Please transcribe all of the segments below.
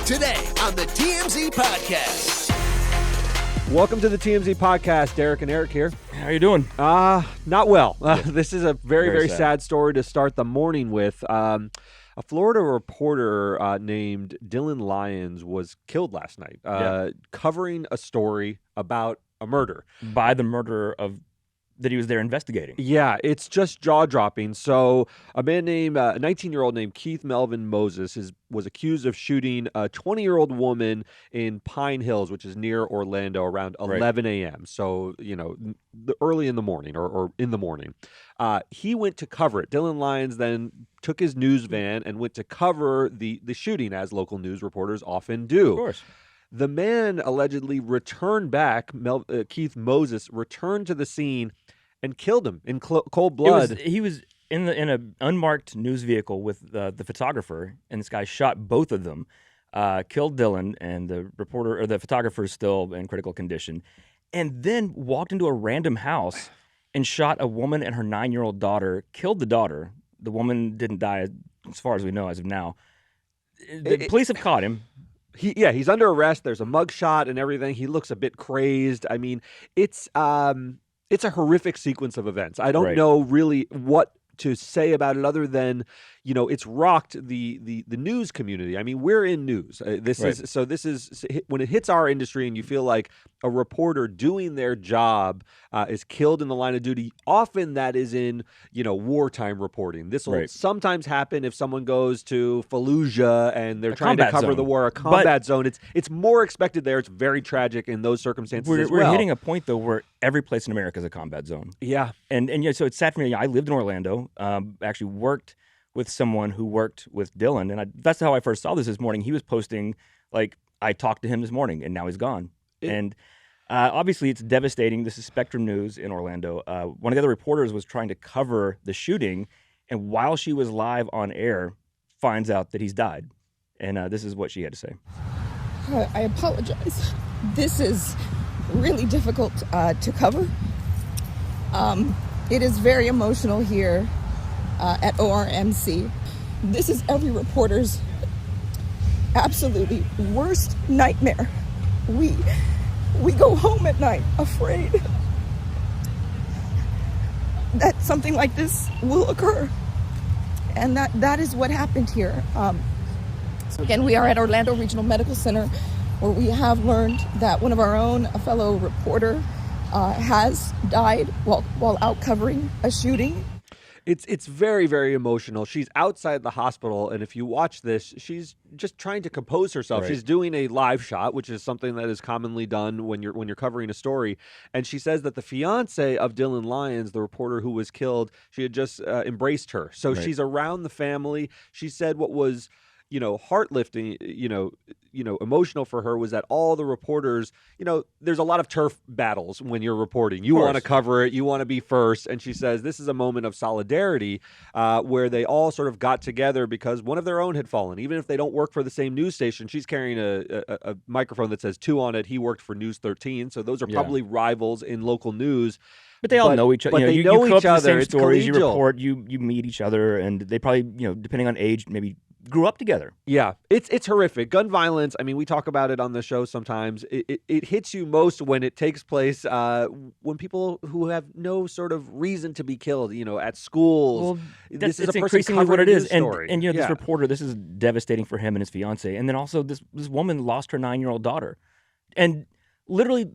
Today on the TMZ Podcast. Welcome to the TMZ Podcast. Derek and Eric here. How are you doing? Not well. This is a very sad story to start the morning with. A Florida reporter named Dylan Lyons was killed last night covering a story about a murder. By the murderer of that he was there investigating. Yeah, it's just jaw-dropping. So a man named, a 19-year-old named Melvin Moses was accused of shooting a 20-year-old woman in Pine Hills, which is near Orlando, around 11 a.m. So, early in the morning or in the morning. He went to cover it. Dylan Lyons then took his news van and went to cover the shooting, as local news reporters often do. Of course. The man allegedly returned back, Moses returned to the scene and killed him in cold blood. He was in an unmarked news vehicle with the photographer, and this guy shot both of them, killed Dylan, and the reporter or the photographer is still in critical condition, and then walked into a random house and shot a woman and her 9-year-old daughter, killed the daughter. The woman didn't die, as far as we know as of now. The police have caught him. He's under arrest. There's a mugshot and everything. He looks a bit crazed. I mean, it's a horrific sequence of events. I don't know really what to say about it other than, it's rocked the news community. I mean, we're in news. This is when it hits our industry and you feel like a reporter doing their job is killed in the line of duty. Often that is in, wartime reporting. This will sometimes happen if someone goes to Fallujah and they're trying to cover the war, a combat zone. It's more expected there. It's very tragic in those circumstances as well. We're hitting a point, though, where every place in America is a combat zone. Yeah. And so it's sad for me. I lived in Orlando, actually worked with someone who worked with Dylan, and that's how I first saw this morning. He was posting, I talked to him this morning, and now he's gone. And obviously it's devastating. This is Spectrum News in Orlando. One of the other reporters was trying to cover the shooting, and while she was live on air, finds out that he's died. And this is what she had to say. I apologize. This is really difficult to cover. It is very emotional here at ORMC. This is every reporter's absolutely worst nightmare. We go home at night afraid that something like this will occur. And that is what happened here. So again, we are at Orlando Regional Medical Center, where we have learned that one of our own, a fellow reporter, has died while out covering a shooting. It's very, very emotional. She's outside the hospital, and if you watch this, she's just trying to compose herself. Right. She's doing a live shot, which is something that is commonly done when you're covering a story. And she says that the fiance of Dylan Lyons, the reporter who was killed, she had just embraced her. So she's around the family. She said what was, heart-lifting, emotional for her was that all the reporters, there's a lot of turf battles when you're reporting. You want to cover it. You want to be first. And she says this is a moment of solidarity where they all sort of got together because one of their own had fallen. Even if they don't work for the same news station, she's carrying a microphone that says 2 on it. He worked for News 13. So those are probably rivals in local news. But they all know each other. But you know come each up with other. the same It's stories. collegial. You report. You meet each other, and they probably, depending on age, maybe grew up together. Yeah, it's horrific. Gun violence, I mean, we talk about it on the show sometimes. It hits you most when it takes place when people who have no sort of reason to be killed, at schools. Well, this is a person increasingly what covering it a is. news story. And this reporter, this is devastating for him and his fiance. And then also this woman lost her 9-year-old daughter. And literally,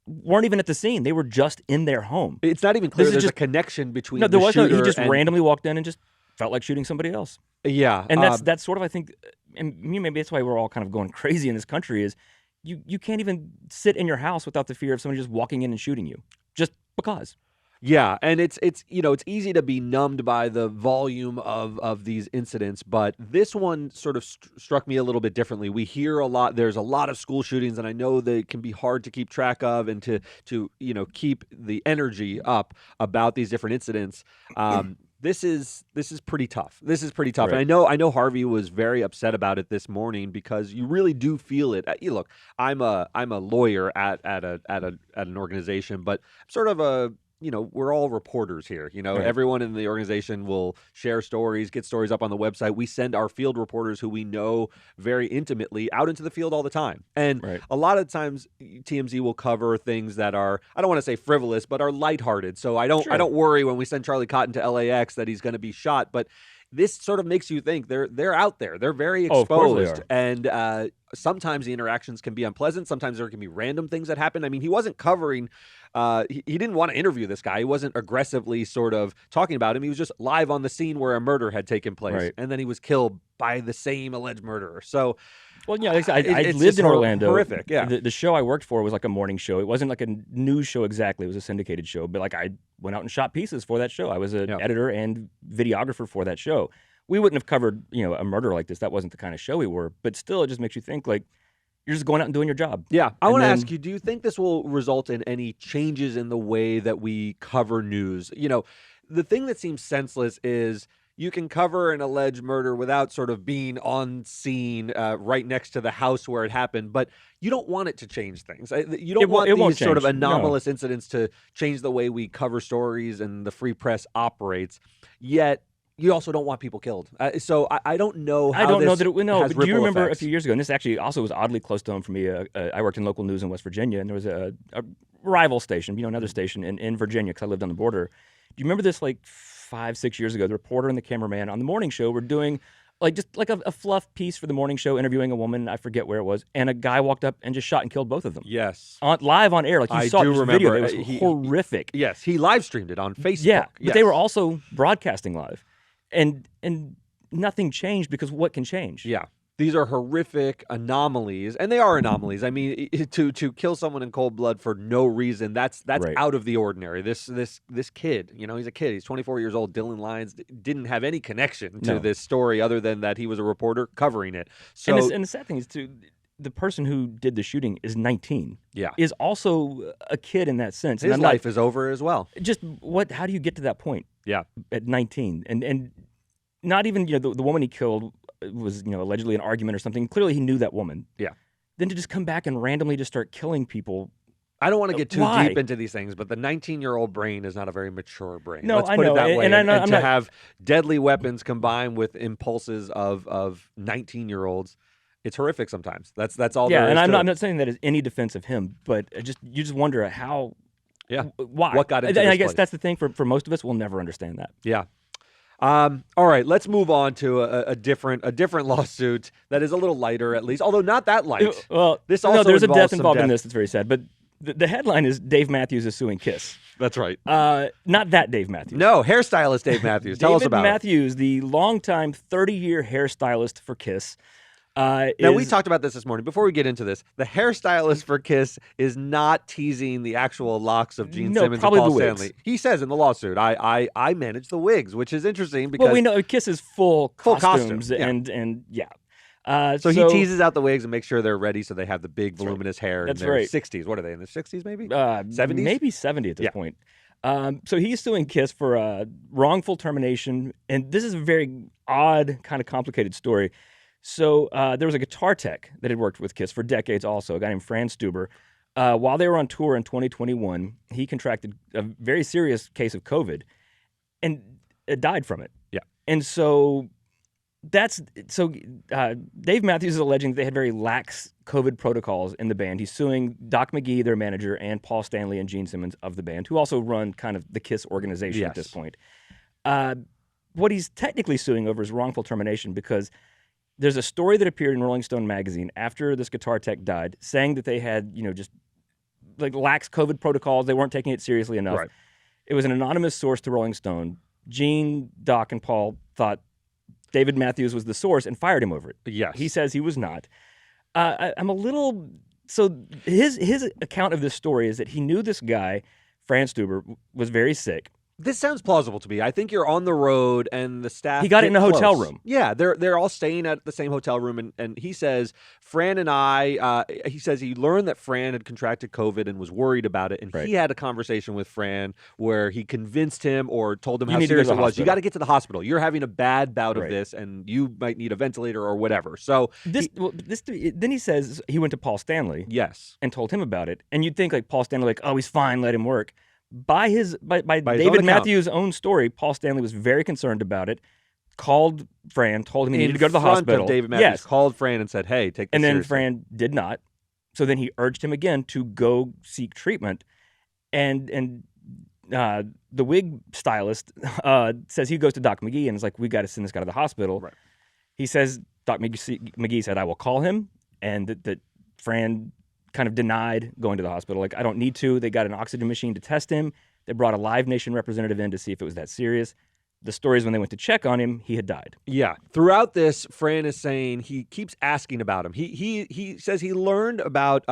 weren't even at the scene. They were just in their home. It's not even clear there's a connection between there was shooter he just randomly walked in and just felt like shooting somebody else. Yeah. And that's sort of, I think, and maybe that's why we're all kind of going crazy in this country is you can't even sit in your house without the fear of somebody just walking in and shooting you just because. Yeah, and it's easy to be numbed by the volume of these incidents, but this one sort of struck me a little bit differently. We hear a lot. There's a lot of school shootings, and I know they can be hard to keep track of and to keep the energy up about these different incidents. This is pretty tough. This is pretty tough. Right. And I know Harvey was very upset about it this morning because you really do feel it. Look, I'm a lawyer at an organization, but I'm sort of we're all reporters here. Right. Everyone in the organization will share stories, get stories up on the website. We send our field reporters who we know very intimately out into the field all the time. And a lot of times TMZ will cover things that are, I don't want to say frivolous, but are lighthearted. So I don't worry when we send Charlie Cotton to LAX that he's going to be shot. But this sort of makes you think they're out there. They're very exposed. Of course they are. And sometimes the interactions can be unpleasant. Sometimes there can be random things that happen. I mean, he wasn't covering he didn't want to interview this guy. He wasn't aggressively sort of talking about him. He was just live on the scene where a murder had taken place. Right. And then he was killed by the same alleged murderer. So, well, yeah, I lived in Orlando. Horrific, yeah. The show I worked for was like a morning show. It wasn't like a news show exactly. It was a syndicated show. But like I went out and shot pieces for that show. I was an editor and videographer for that show. We wouldn't have covered, a murder like this. That wasn't the kind of show we were. But still, it just makes you think like, you're just going out and doing your job. Yeah. I want to ask you, do you think this will result in any changes in the way that we cover news? The thing that seems senseless is you can cover an alleged murder without sort of being on scene right next to the house where it happened, but you don't want it to change things. You don't want these sort of anomalous incidents to change the way we cover stories and the free press operates, yet you also don't want people killed. So I don't know how I don't this know that it would. No, has but do you remember effects. a few years ago, and this actually also was oddly close to home for me. I worked in local news in West Virginia, and there was a rival station, another station in Virginia, because I lived on the border. Do you remember this like 5-6 years ago? The reporter and the cameraman on the morning show were doing just a fluff piece for the morning show, interviewing a woman, I forget where it was, and a guy walked up and just shot and killed both of them. Yes. Live on air. Like you saw this video. It was horrific. Yes, he live streamed it on Facebook. Yeah, but yes. they were also broadcasting live. And nothing changed because what can change? Yeah. These are horrific anomalies, and they are anomalies. I mean, to kill someone in cold blood for no reason, that's Right. out of the ordinary. This kid, he's a kid. He's 24 years old. Dylan Lyons didn't have any connection to this story other than that he was a reporter covering it. So, and the sad thing is, too, the person who did the shooting is 19. Yeah. Is also a kid in that sense. His life is over as well. Just how do you get to that point? Yeah. At 19. And not even, the woman he killed was, allegedly an argument or something. Clearly he knew that woman. Yeah. Then to just come back and randomly just start killing people. I don't want to get too Why? deep into these things, but the 19-year-old brain is not a very mature brain. No, Let's I put know. it that way. And And I'm to not- have deadly weapons combined with impulses of 19-year-olds, it's horrific sometimes. That's all there is and I'm to it. not saying that as any defense of him, but you just wonder how. Yeah. Why? What got into and this I guess place? that's the thing for most of us. We'll never understand that. Yeah. All right, let's move on to a different lawsuit that is a little lighter, at least, although not that light. Well, this also there's a involves death some involved in death. this. It's very sad. But the headline is Dave Matthews is suing Kiss. That's right. Not that Dave Matthews. No, hairstylist Dave Matthews. Tell us about David Matthews, the longtime 30-year hairstylist for Kiss. Now, we talked about this morning. Before we get into this, the hairstylist for Kiss is not teasing the actual locks of Gene Simmons and probably Paul the wigs. Stanley. He says in the lawsuit, I manage the wigs, which is interesting because we know Kiss is full costumes yeah. and yeah. So he teases out the wigs and makes sure they're ready so they have the big voluminous hair That's in their right. 60s. What are they, in their 60s maybe? 70s? Maybe 70 at this point. So he's suing Kiss for wrongful termination, and this is a very odd, kind of complicated story. So there was a guitar tech that had worked with Kiss for decades also, a guy named Fran Stuber. While they were on tour in 2021, he contracted a very serious case of COVID and died from it. Yeah. And so Dave Matthews is alleging that they had very lax COVID protocols in the band. He's suing Doc McGee, their manager, and Paul Stanley and Gene Simmons of the band, who also run kind of the Kiss organization at this point. What he's technically suing over is wrongful termination because there's a story that appeared in Rolling Stone magazine after this guitar tech died saying that they had, just like lax COVID protocols. They weren't taking it seriously enough. Right. It was an anonymous source to Rolling Stone. Gene, Doc, and Paul thought David Matthews was the source and fired him over it. Yes. He says he was not. I'm a little... So his account of this story is that he knew this guy, Fran Stuber, was very sick. This sounds plausible to me. I think you're on the road and the staff. He got it get in a hotel close. room. Yeah, they're all staying at the same hotel room, and he says Fran and I. He says he learned that Fran had contracted COVID and was worried about it, and he had a conversation with Fran where he convinced him or told him how need to go to serious the it was. You hospital. got to get to the hospital. You're having a bad bout of Right. this, and you might need a ventilator or whatever. So Then he says he went to Paul Stanley yes, and told him about it, and you'd think like Paul Stanley, like, oh, he's fine, let him work. By his David own Matthews' own story, Paul Stanley was very concerned about it. Called Fran, told him he needed to go to the hospital. Of David Matthews called Fran and said, "Hey, take this seriously." And then Fran did not. So then he urged him again to go seek treatment, and the wig stylist says he goes to Doc McGee and is like, "We got to send this guy to the hospital." Right. He says Doc McGee said, "I will call him," and that Fran kind of denied going to the hospital. Like, I don't need to. They got an oxygen machine to test him. They brought a Live Nation representative in to see if it was that serious. The story is when they went to check on him, he had died. Yeah. Throughout this, Fran is saying he keeps asking about him. He says he learned about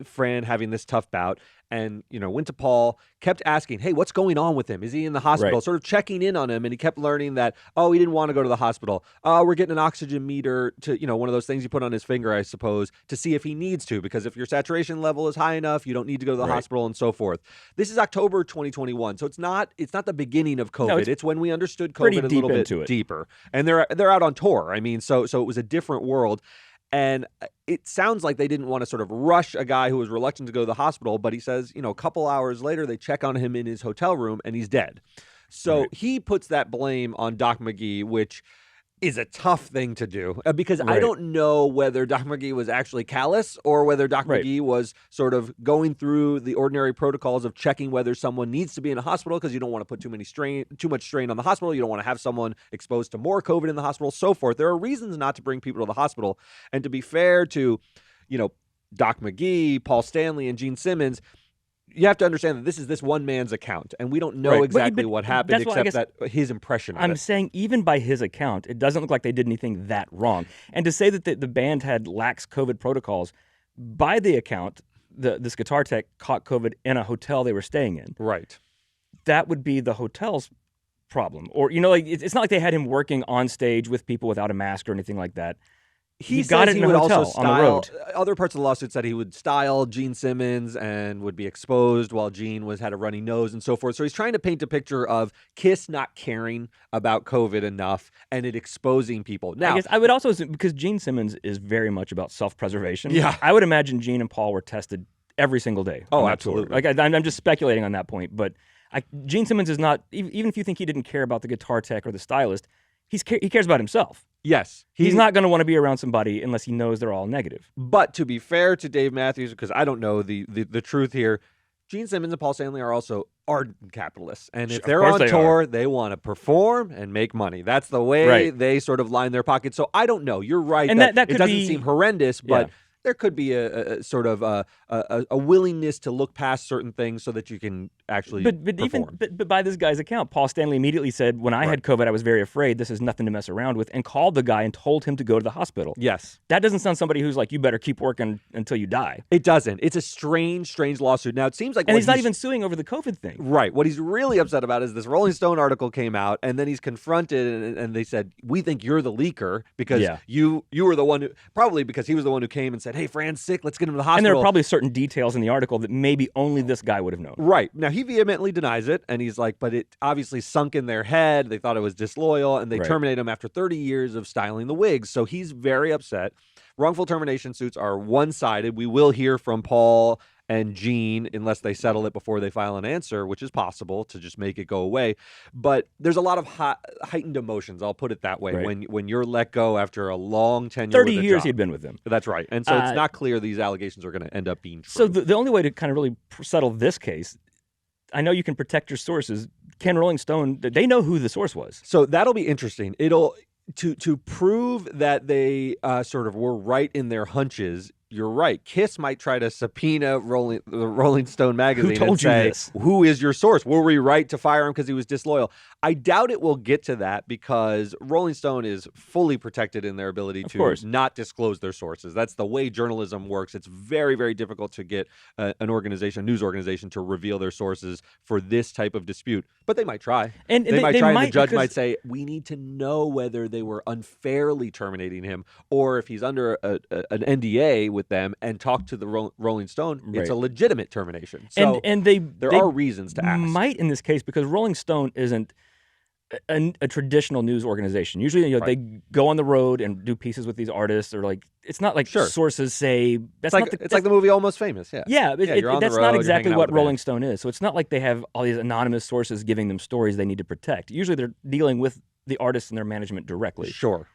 Fran having this tough bout and, went to Paul, kept asking, hey, what's going on with him? Is he in the hospital? Right. Sort of checking in on him. And he kept learning that, he didn't want to go to the hospital. We're getting an oxygen meter to, one of those things you put on his finger, I suppose, to see if he needs to. Because if your saturation level is high enough, you don't need to go to the hospital and so forth. This is October 2021. So it's not the beginning of COVID. No, it's when we understood COVID a little bit deeper. And they're out on tour. I mean, so it was a different world. And it sounds like they didn't want to sort of rush a guy who was reluctant to go to the hospital, but he says, a couple hours later, they check on him in his hotel room and he's dead. So he puts that blame on Doc McGee, which is a tough thing to do because I don't know whether Doc McGee was actually callous or whether Doc McGee was sort of going through the ordinary protocols of checking whether someone needs to be in a hospital because you don't want to put too much strain on the hospital. You don't want to have someone exposed to more COVID in the hospital, so forth. There are reasons not to bring people to the hospital. And to be fair to, Doc McGee, Paul Stanley, and Gene Simmons, you have to understand that this is this one man's account, and we don't know exactly what happened except that his impression of it. I'm saying even by his account, it doesn't look like they did anything that wrong. And to say that the band had lax COVID protocols, by the account, this guitar tech caught COVID in a hotel they were staying in. Right. That would be the hotel's problem. Or, it's not like they had him working on stage with people without a mask or anything like that. He got it in a hotel on the road. Other parts of the lawsuit said he would style Gene Simmons and would be exposed while Gene had a runny nose and so forth. So he's trying to paint a picture of Kiss not caring about COVID enough and it exposing people. Now, I guess I would also assume, because Gene Simmons is very much about self-preservation. Yeah. I would imagine Gene and Paul were tested every single day. Oh, absolutely. Like I'm just speculating on that point, but Gene Simmons is not. Even if you think he didn't care about the guitar tech or the stylist, he cares about himself. Yes. He's not going to want to be around somebody unless he knows they're all negative. But to be fair to Dave Matthews, because I don't know the truth here, Gene Simmons and Paul Stanley are also ardent capitalists. And if they're on tour, they want to perform and make money. That's the way they sort of line their pockets. So I don't know. You're right. And that it doesn't seem horrendous, but there could be a sort of a willingness to look past certain things so that you can actually perform. But by this guy's account, Paul Stanley immediately said, when I had COVID, I was very afraid. This is nothing to mess around with, and called the guy and told him to go to the hospital. Yes. That doesn't sound somebody who's like, you better keep working until you die. It doesn't. It's a strange lawsuit. Now, it seems like... And he's not even suing over the COVID thing. Right. What he's really upset about is this Rolling Stone article came out, and then he's confronted, and they said, we think you're the leaker because you were the one who... Probably because he was the one who came and said, hey, Fran's sick, let's get him to the hospital. And there are probably certain details in the article that maybe only this guy would have known. Right. Now, he vehemently denies it, and he's like, but it obviously sunk in their head. They thought it was disloyal, and they terminate him after 30 years of styling the wigs. So he's very upset. Wrongful termination suits are one-sided. We will hear from Paul and Gene unless they settle it before they file an answer, which is possible to just make it go away. But there's a lot of heightened emotions, I'll put it that way, when you're let go after a long tenure 30 with a years job. he'd been with them. That's right. And so it's not clear these allegations are going to end up being true. So the only way to kind of really settle this case, I know you can protect your sources. Can Rolling Stone, they know who the source was. So that'll be interesting. It'll to prove that they sort of were right in their hunches. You're right. Kiss might try to subpoena the Rolling Stone magazine and say, who is your source? Were we right to fire him because he was disloyal? I doubt it will get to that because Rolling Stone is fully protected in their ability to not disclose their sources. That's the way journalism works. It's very, very difficult to get a news organization to reveal their sources for this type of dispute. But they might try. And they might try, and the judge might say, we need to know whether they were unfairly terminating him or if he's under an NDA with them and talk to the Rolling Stone, it's a legitimate termination. So and there are reasons to ask. Might in this case because Rolling Stone isn't a traditional news organization. Usually, they go on the road and do pieces with these artists, or like it's not like sources say. That's it's like the movie Almost Famous. Yeah, that's not exactly what Rolling Stone is. So it's not like they have all these anonymous sources giving them stories they need to protect. Usually, they're dealing with the artists and their management directly. Sure,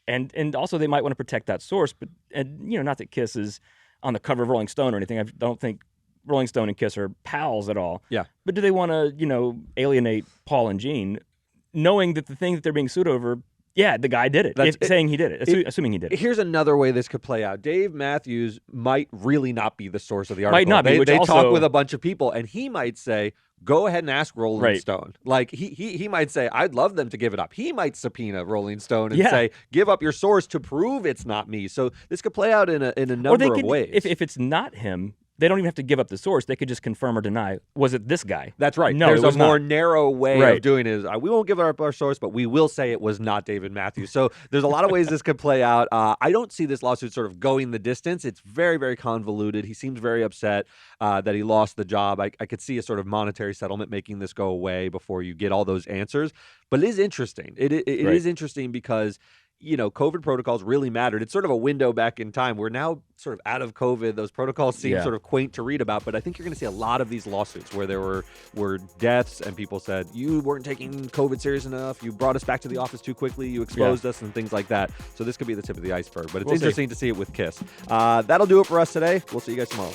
and also they might want to protect that source, but not that Kiss is on the cover of Rolling Stone or anything. I don't think Rolling Stone and Kiss are pals at all. Yeah, but do they want to alienate Paul and Gene? Knowing that the thing that they're being sued over, the guy did it. Saying he did it, assuming he did it. Here's another way this could play out. Dave Matthews might really not be the source of the article. Might not be. They talk with a bunch of people, and he might say, go ahead and ask Rolling Stone. Like, he might say, I'd love them to give it up. He might subpoena Rolling Stone and say, give up your source to prove it's not me. So this could play out in a number of ways. If it's not him, they don't even have to give up the source. They could just confirm or deny. Was it this guy? That's right. No, there's a more narrow way of doing it. We won't give up our source, but we will say it was not David Matthews. So there's a lot of ways this could play out. I don't see this lawsuit sort of going the distance. It's very, very convoluted. He seems very upset that he lost the job. I could see a sort of monetary settlement making this go away before you get all those answers. But it is interesting. It is interesting because COVID protocols really mattered. It's sort of a window back in time. We're now sort of out of COVID. Those protocols seem sort of quaint to read about, but I think you're going to see a lot of these lawsuits where there were deaths and people said, you weren't taking COVID serious enough. You brought us back to the office too quickly. You exposed us and things like that. So this could be the tip of the iceberg, but it's interesting to see it with Kiss. That'll do it for us today. We'll see you guys tomorrow.